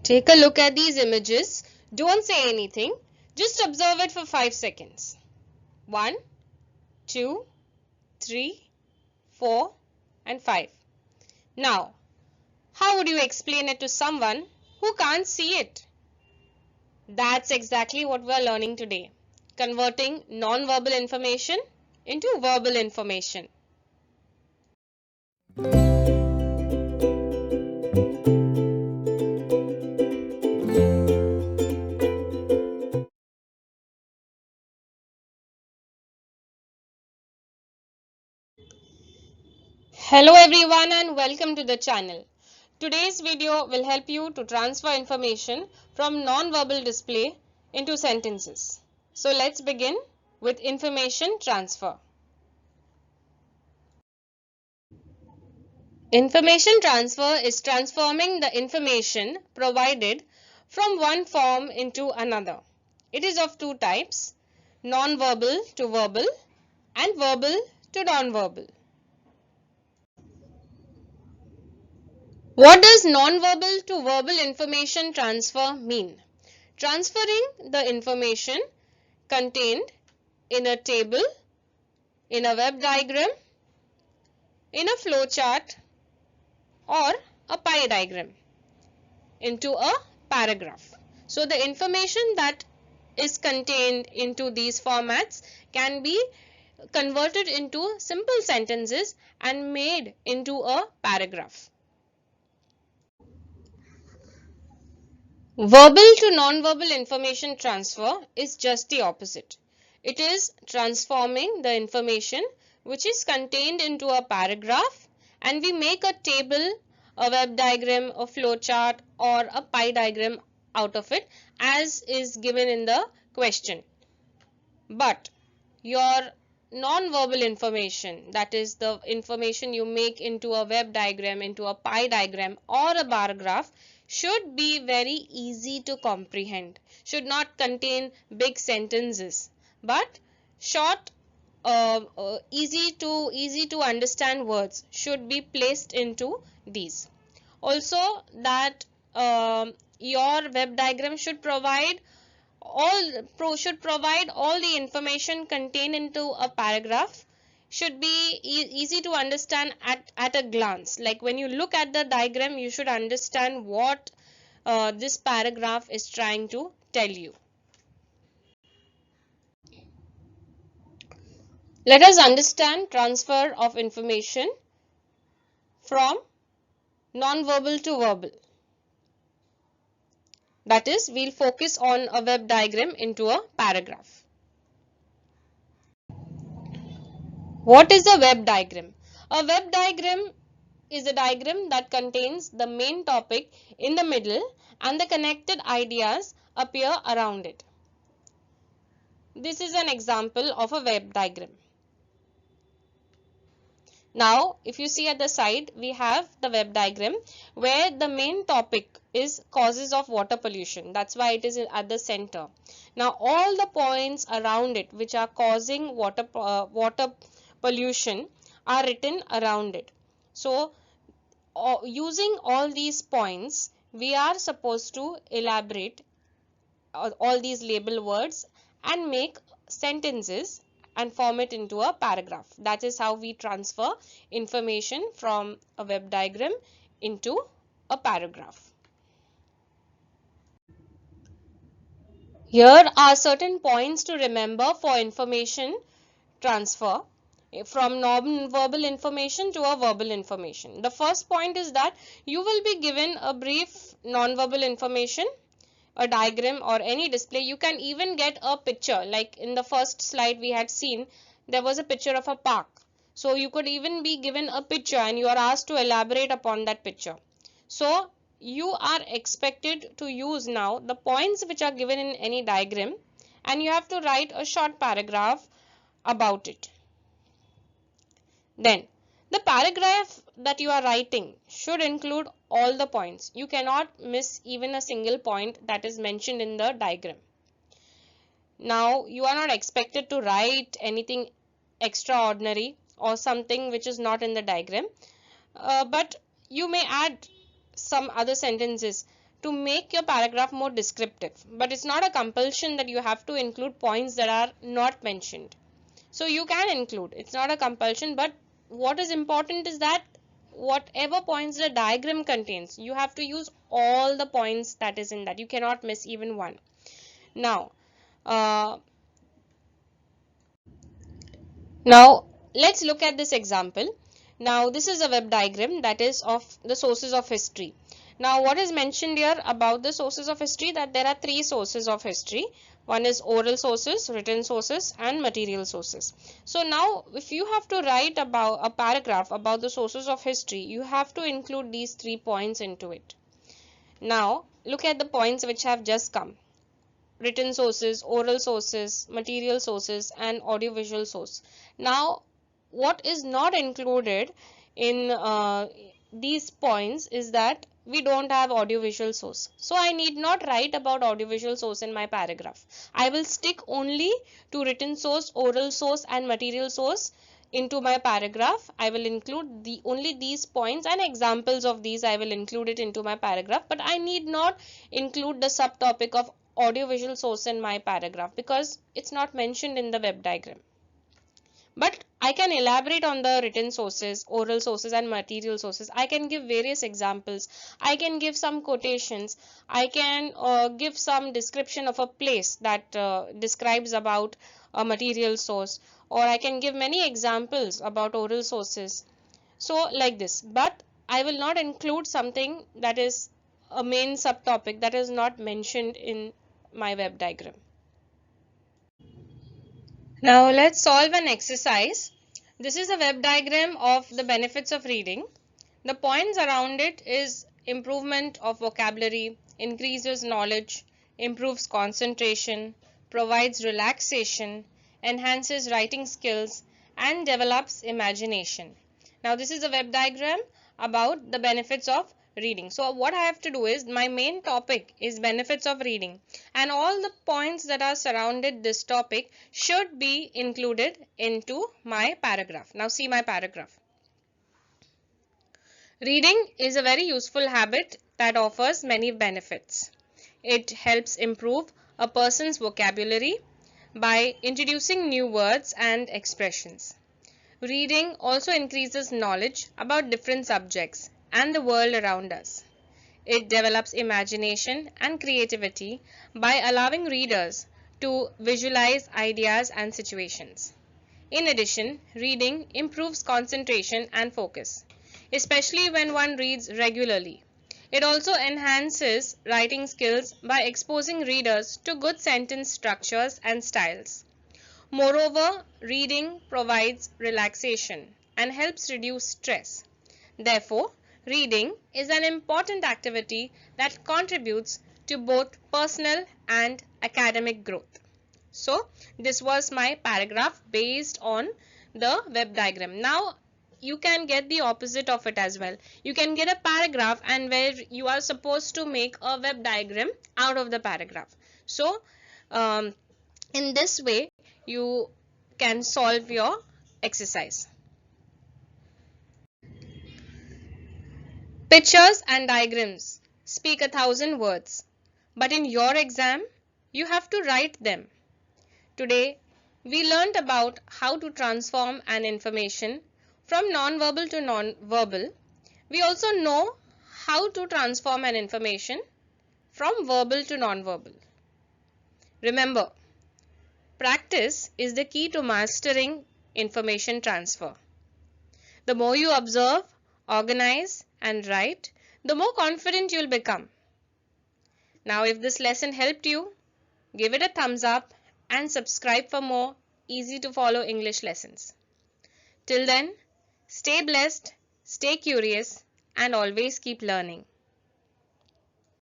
Take a look at these images. Don't say anything. Just observe it for 5 seconds. 1, 2, 3, 4 and 5. Now, how would you explain it to someone who can't see it? That's exactly what we are learning today. Converting non-verbal information into verbal information. Hello everyone and welcome to the channel. Today's video will help you to transfer information from non-verbal display into sentences. So let's begin with information transfer. Information transfer is transforming the information provided from one form into another. It is of two types, non-verbal to verbal and verbal to non-verbal. What does non-verbal to verbal information transfer mean? Transferring the information contained in a table, in a web diagram, in a flowchart or a pie diagram into a paragraph. So the information that is contained into these formats can be converted into simple sentences and made into a paragraph. Verbal to non-verbal information transfer is just the opposite. It is transforming the information which is contained into a paragraph and we make a table, a web diagram, a flowchart or a pie diagram out of it as is given in the question. But your non-verbal information, that is the information you make into a web diagram, into a pie diagram or a bar graph, should be very easy to comprehend, should not contain big sentences, but short, easy to understand words should be placed into these. Also that your web diagram should provide all the information contained into a paragraph, should be easy to understand at a glance. Like when you look at the diagram, you should understand what this paragraph is trying to tell you. Let us understand transfer of information from non-verbal to verbal. That is, we'll focus on a web diagram into a paragraph. What is a web diagram? A web diagram is a diagram that contains the main topic in the middle and the connected ideas appear around it. This is an example of a web diagram. Now, if you see at the side, we have the web diagram where the main topic is causes of water pollution. That's why it is at the center. Now, all the points around it which are causing water pollution are written around it. So, using all these points, we are supposed to elaborate all these label words and make sentences and form it into a paragraph. That is how we transfer information from a web diagram into a paragraph. Here are certain points to remember for information transfer from non-verbal information to a verbal information. The first point is that you will be given a brief non-verbal information, a diagram or any display. You can even get a picture, like in the first slide we had seen there was a picture of a park. So you could even be given a picture and you are asked to elaborate upon that picture. So you are expected to use now the points which are given in any diagram and you have to write a short paragraph about it. Then the paragraph that you are writing should include all the points. You cannot miss even a single point that is mentioned in the diagram. Now, you are not expected to write anything extraordinary or something which is not in the diagram, but you may add some other sentences to make your paragraph more descriptive, but it's not a compulsion that you have to include points that are not mentioned. So you can include, it's not a compulsion, but what is important is that whatever points the diagram contains, you have to use all the points that is in that. You cannot miss even one. Now, uh, now let's look at this example. Now this is a web diagram that is of the sources of history. Now what is mentioned here about the sources of history, that there are three sources of history. One is oral sources, written sources, and material sources. So now if you have to write about a paragraph about the sources of history, you have to include these 3 points into it. Now look at the points which have just come: written sources, oral sources, material sources, and audiovisual source. Now what is not included in these points is that we don't have audiovisual source. So I need not write about audiovisual source in my paragraph. I will stick only to written source, oral source, and material source into my paragraph. I will include only these points, and examples of these I will include it into my paragraph, but I need not include the subtopic of audiovisual source in my paragraph because it's not mentioned in the web diagram. But I can elaborate on the written sources, oral sources, and material sources. I can give various examples. I can give some quotations. I can give some description of a place that describes about a material source, or I can give many examples about oral sources. So like this, but I will not include something that is a main subtopic that is not mentioned in my web diagram. Now let's solve an exercise. This is a web diagram of the benefits of reading. The points around it is improvement of vocabulary, increases knowledge, improves concentration, provides relaxation, enhances writing skills, and develops imagination. Now this is a web diagram about the benefits of reading. So what I have to do is, my main topic is benefits of reading, and all the points that are surrounded this topic should be included into my paragraph. Now see my paragraph. Reading is a very useful habit that offers many benefits. It helps improve a person's vocabulary by introducing new words and expressions. Reading also increases knowledge about different subjects and the world around us. It develops imagination and creativity by allowing readers to visualize ideas and situations. In addition, reading improves concentration and focus, especially when one reads regularly. It also enhances writing skills by exposing readers to good sentence structures and styles. Moreover, reading provides relaxation and helps reduce stress. Therefore, reading is an important activity that contributes to both personal and academic growth. So, this was my paragraph based on the web diagram. Now, you can get the opposite of it as well. You can get a paragraph and where you are supposed to make a web diagram out of the paragraph. So, in this way, you can solve your exercise. Pictures and diagrams speak 1,000 words, but in your exam, you have to write them. Today, we learnt about how to transform an information from non-verbal to non-verbal. We also know how to transform an information from verbal to non-verbal. Remember, practice is the key to mastering information transfer. The more you observe, organize, and write, the more confident you'll become. Now, if this lesson helped you, give it a thumbs up and subscribe for more easy to follow English lessons. Till then, stay blessed, stay curious, and always keep learning.